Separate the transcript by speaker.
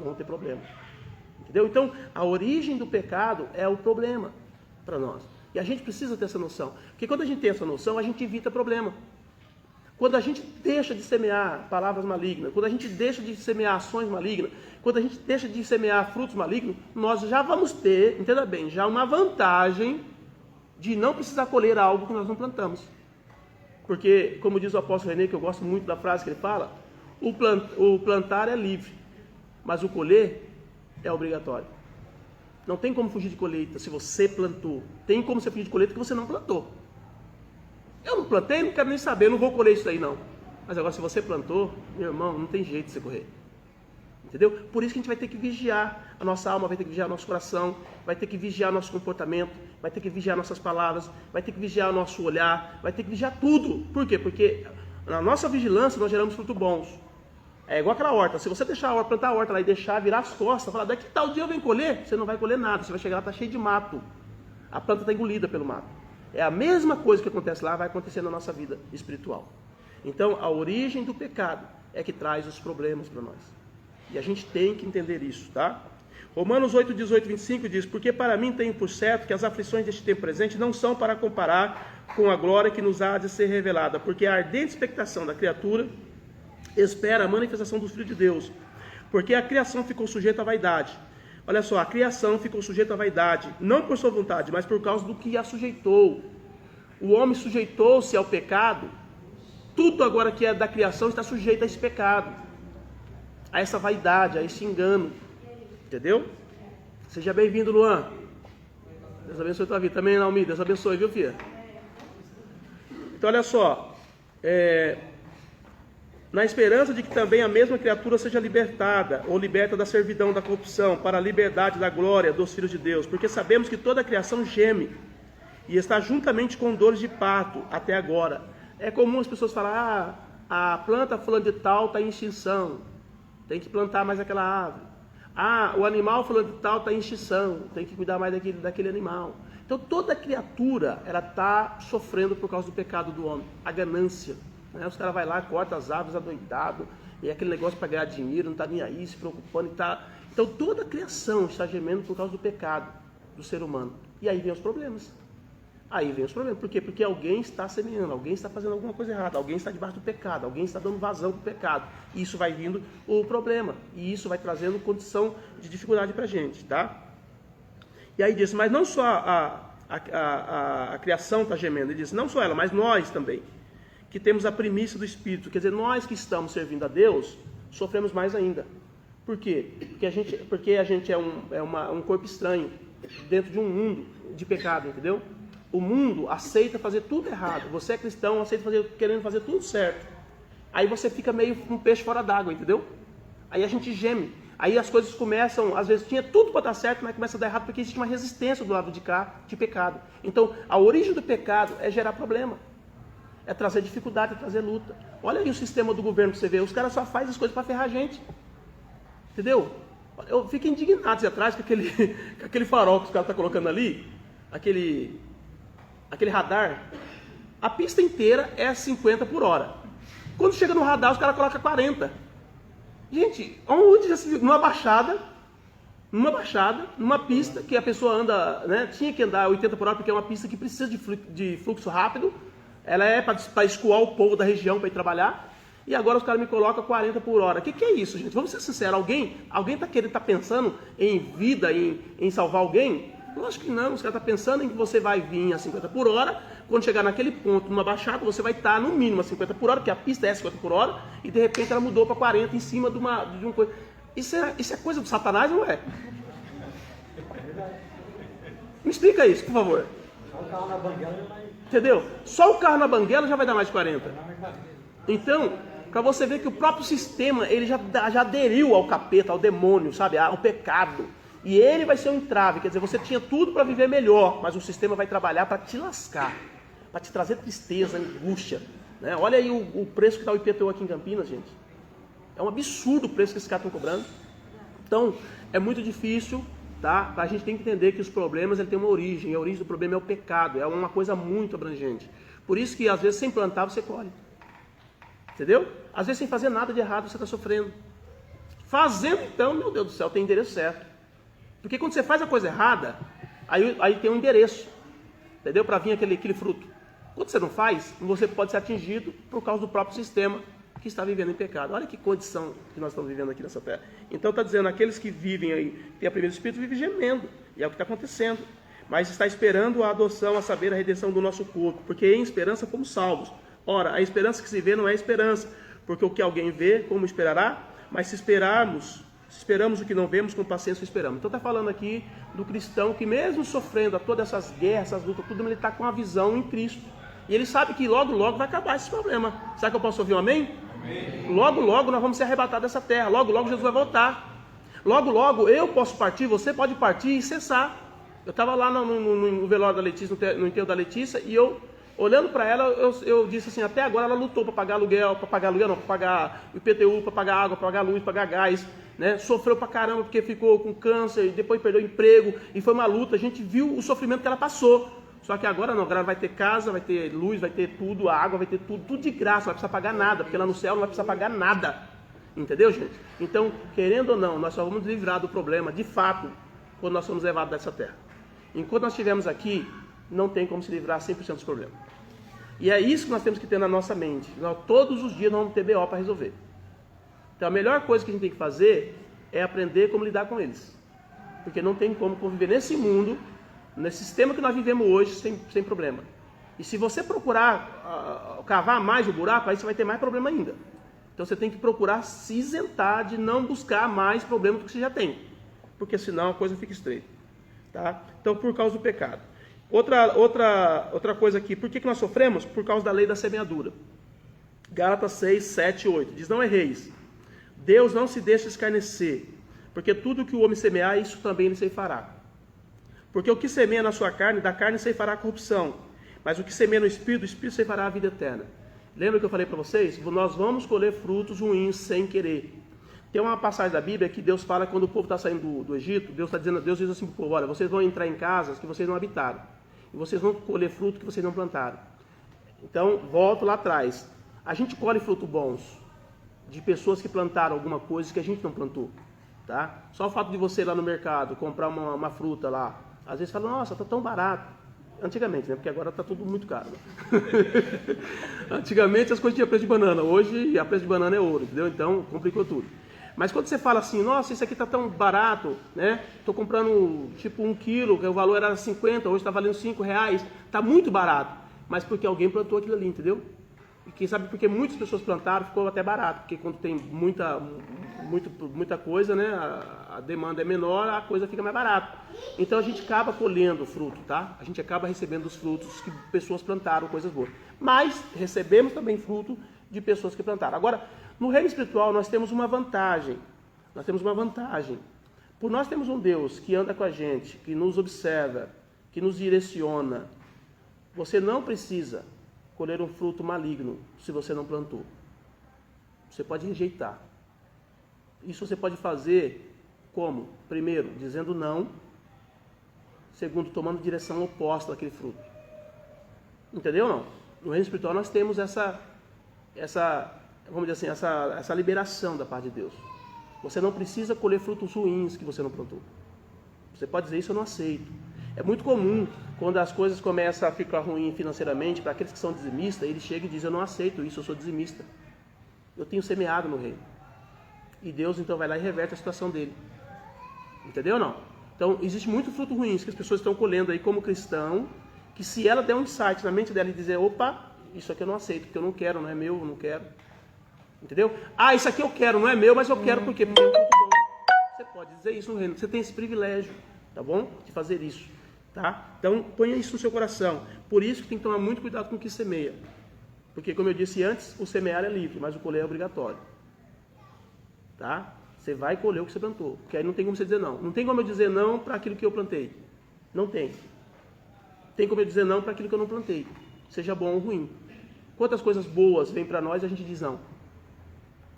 Speaker 1: vamos ter problema. Entendeu? Então, a origem do pecado é o problema para nós. E a gente precisa ter essa noção. Porque quando a gente tem essa noção, a gente evita problema. Quando a gente deixa de semear palavras malignas, quando a gente deixa de semear ações malignas, quando a gente deixa de semear frutos malignos, nós já vamos ter, entenda bem, já uma vantagem de não precisar colher algo que nós não plantamos. Porque, como diz o apóstolo René, que eu gosto muito da frase que ele fala, o plantar é livre, mas o colher é obrigatório. Não tem como fugir de colheita se você plantou. Tem como você fugir de colheita que você não plantou. Eu não plantei, não quero nem saber, eu não vou colher isso aí não. Mas agora se você plantou, meu irmão, não tem jeito de você correr. Entendeu? Por isso que a gente vai ter que vigiar a nossa alma, vai ter que vigiar nosso coração, vai ter que vigiar nosso comportamento, vai ter que vigiar nossas palavras, vai ter que vigiar o nosso olhar, vai ter que vigiar tudo. Por quê? Porque na nossa vigilância nós geramos frutos bons. É igual aquela horta. Se você deixar a horta, plantar a horta lá e deixar virar as costas, falar, daqui tal dia eu venho colher, você não vai colher nada. Você vai chegar lá, está cheio de mato. A planta está engolida pelo mato. É a mesma coisa que acontece lá, vai acontecer na nossa vida espiritual. Então, a origem do pecado é que traz os problemas para nós. E a gente tem que entender isso, tá? Romanos 8, 18, 25 diz, porque para mim tenho por certo que as aflições deste tempo presente não são para comparar com a glória que nos há de ser revelada, porque a ardente expectação da criatura espera a manifestação do Filho de Deus, porque a criação ficou sujeita à vaidade. Olha só, a criação ficou sujeita à vaidade, não por sua vontade, mas por causa do que a sujeitou. O homem sujeitou-se ao pecado, tudo agora que é da criação está sujeito a esse pecado, a essa vaidade, a esse engano. Entendeu? Seja bem-vindo, Luan. Deus abençoe a tua vida. Também, Naomi, Deus abençoe, viu, filha? Então, olha só, na esperança de que também a mesma criatura seja libertada, ou liberta da servidão, da corrupção, para a liberdade da glória dos filhos de Deus, porque sabemos que toda a criação geme, e está juntamente com dores de parto, até agora. É comum as pessoas falarem, a planta fulano de tal está em extinção, tem que plantar mais aquela árvore. O animal fulano de tal está em extinção, tem que cuidar mais daquele animal. Então toda criatura, ela está sofrendo por causa do pecado do homem, a ganância. Os caras vão lá, cortam as árvores adoidado, e aquele negócio para ganhar dinheiro, não está nem aí, se preocupando. Então toda a criação está gemendo por causa do pecado do ser humano. E aí vem os problemas. Por quê? Porque alguém está semeando, alguém está fazendo alguma coisa errada, alguém está debaixo do pecado, alguém está dando vazão para o pecado. E isso vai vindo o problema, e isso vai trazendo condição de dificuldade para a gente, tá? E aí diz, mas não só a criação está gemendo, ele diz, não só ela, mas nós também, que temos a primícia do Espírito, quer dizer, nós que estamos servindo a Deus, sofremos mais ainda. Por quê? Porque a gente é um corpo estranho, dentro de um mundo de pecado, entendeu? O mundo aceita fazer tudo errado. Você é cristão, aceita querendo fazer tudo certo. Aí você fica meio um peixe fora d'água, entendeu? Aí a gente geme. Aí as coisas começam, às vezes tinha tudo para dar certo, mas começa a dar errado porque existe uma resistência do lado de cá de pecado. Então, a origem do pecado é gerar problema. É trazer dificuldade, é trazer luta. Olha aí o sistema do governo que você vê. Os caras só fazem as coisas para ferrar a gente. Entendeu? Eu fico indignado atrás com aquele farol que os caras estão colocando ali. Aquele radar, a pista inteira é 50 por hora. Quando chega no radar, os caras colocam 40. Gente, onde já se viu? Numa baixada, numa pista que a pessoa anda, né, tinha que andar 80 por hora, porque é uma pista que precisa de fluxo rápido. Ela é para escoar o povo da região para ir trabalhar. E agora os caras me colocam 40 por hora. O que é isso, gente? Vamos ser sinceros. Alguém está pensando em vida, em salvar alguém? Eu acho que não, os caras estão pensando em que você vai vir a 50 por hora, quando chegar naquele ponto, numa baixada, você vai estar no mínimo a 50 por hora, que a pista é 50 por hora, e de repente ela mudou para 40 em cima de uma coisa. Isso é coisa do Satanás, não é? Me explica isso, por favor.
Speaker 2: Só o carro na banguela vai...
Speaker 1: Entendeu? Só o carro na banguela já vai dar mais de 40. Então, para você ver que o próprio sistema, ele já aderiu ao capeta, ao demônio, sabe? Ao pecado. E ele vai ser um entrave, quer dizer, você tinha tudo para viver melhor, mas o sistema vai trabalhar para te lascar, para te trazer tristeza, angústia. Né? Olha aí o preço que está o IPTU aqui em Campinas, gente. É um absurdo o preço que esses caras estão cobrando. Então, é muito difícil, tá? A gente tem que entender que os problemas ele têm uma origem, e a origem do problema é o pecado, é uma coisa muito abrangente. Por isso que, às vezes, sem plantar, você colhe. Entendeu? Às vezes, sem fazer nada de errado, você está sofrendo. Fazendo então, meu Deus do céu, tem endereço certo. Porque quando você faz a coisa errada, aí tem um endereço, entendeu? Para vir aquele fruto. Quando você não faz, você pode ser atingido por causa do próprio sistema que está vivendo em pecado. Olha que condição que nós estamos vivendo aqui nessa terra. Então está dizendo, aqueles que vivem aí, têm a primeira espírito, vivem gemendo. E é o que está acontecendo. Mas está esperando a adoção, a saber, a redenção do nosso corpo. Porque em esperança fomos salvos. Ora, a esperança que se vê não é esperança. Porque o que alguém vê, como esperará? Mas se esperamos o que não vemos, com paciência esperamos. Então está falando aqui do cristão que mesmo sofrendo a todas essas guerras, essas lutas, tudo, ele está com a visão em Cristo. E ele sabe que logo, logo vai acabar esse problema. Será que eu posso ouvir um amém? Amém. Logo, logo nós vamos ser arrebatados dessa terra. Logo, logo Jesus vai voltar. Logo, logo eu posso partir, você pode partir e cessar. Eu estava lá no velório da Letícia, no enterro da Letícia, e eu, olhando para ela, eu disse assim, até agora ela lutou para pagar aluguel, para pagar IPTU, para pagar água, para pagar luz, para pagar gás, né? Sofreu pra caramba porque ficou com câncer, e depois perdeu o emprego, e foi uma luta. A gente viu o sofrimento que ela passou. Só que agora não, agora vai ter casa, vai ter luz, vai ter tudo, água, vai ter tudo de graça, não vai precisar pagar nada, porque lá no céu não vai precisar pagar nada. Entendeu, gente? Então, querendo ou não, nós só vamos livrar do problema, de fato, quando nós somos levados dessa terra. Enquanto nós estivermos aqui, não tem como se livrar 100% dos problemas. E é isso que nós temos que ter na nossa mente. Todos os dias nós vamos ter BO para resolver. Então a melhor coisa que a gente tem que fazer é aprender como lidar com eles. Porque não tem como conviver nesse mundo, nesse sistema que nós vivemos hoje, sem problema. E se você procurar cavar mais o buraco, aí você vai ter mais problema ainda. Então você tem que procurar se isentar de não buscar mais problema do que você já tem. Porque senão a coisa fica estreita. Tá? Então, por causa do pecado. Outra coisa aqui, por que nós sofremos? Por causa da lei da semeadura. Gálatas 6, 7 e 8. Diz, não erreis. Deus não se deixa escarnecer, porque tudo que o homem semear, isso também ele ceifará. Porque o que semeia na sua carne, da carne ceifará a corrupção. Mas o que semeia no Espírito, o Espírito ceifará a vida eterna. Lembra que eu falei para vocês? Nós vamos colher frutos ruins sem querer. Tem uma passagem da Bíblia que Deus fala quando o povo está saindo do Egito, Deus diz assim para o povo, olha, vocês vão entrar em casas que vocês não habitaram. E vocês vão colher fruto que vocês não plantaram. Então, volto lá atrás. A gente colhe frutos bons de pessoas que plantaram alguma coisa que a gente não plantou. Tá? Só o fato de você ir lá no mercado comprar uma fruta lá, às vezes fala, nossa, está tão barato. Antigamente, né? Porque agora está tudo muito caro. Né? Antigamente as coisas tinham preço de banana, hoje a preço de banana é ouro, entendeu? Então complicou tudo. Mas quando você fala assim, nossa, isso aqui está tão barato, né? Estou comprando tipo 1 quilo, que o valor era 50, hoje está valendo R$5, está muito barato. Mas porque alguém plantou aquilo ali, entendeu? E quem sabe porque muitas pessoas plantaram, ficou até barato. Porque quando tem muita coisa, né? A demanda é menor, a coisa fica mais barata. Então a gente acaba colhendo o fruto, tá? A gente acaba recebendo os frutos que pessoas plantaram, coisas boas. Mas recebemos também fruto de pessoas que plantaram. Agora, no reino espiritual nós temos uma vantagem. Nós temos uma vantagem. Por nós temos um Deus que anda com a gente, que nos observa, que nos direciona. Você não precisa colher um fruto maligno se você não plantou. Você pode rejeitar. Isso você pode fazer como? Primeiro, dizendo não. Segundo, tomando direção oposta daquele fruto. Entendeu ou não? No reino espiritual nós temos essa vamos dizer assim, essa liberação da parte de Deus. Você não precisa colher frutos ruins que você não plantou. Você pode dizer, isso eu não aceito. É muito comum, quando as coisas começam a ficar ruins financeiramente, para aqueles que são dizimistas, eles chegam e dizem, eu não aceito isso, eu sou dizimista. Eu tenho semeado no reino. E Deus então vai lá e reverte a situação dele. Entendeu ou não? Então, existe muito fruto ruim que as pessoas estão colhendo aí como cristão, que se ela der um insight na mente dela e dizer, opa, isso aqui eu não aceito, porque eu não quero, não é meu, eu não quero. Entendeu? Ah, isso aqui eu quero, não é meu, mas eu quero por quê? Porque é um fruto bom. Você pode dizer isso no reino, você tem esse privilégio, tá bom? De fazer isso, tá? Então, ponha isso no seu coração. Por isso que tem que tomar muito cuidado com o que semeia. Porque, como eu disse antes, o semear é livre, mas o colher é obrigatório. Tá? Você vai colher o que você plantou, porque aí não tem como você dizer não. Não tem como eu dizer não para aquilo que eu plantei. Não tem. Tem como eu dizer não para aquilo que eu não plantei. Seja bom ou ruim. Quantas coisas boas vêm para nós e a gente diz não.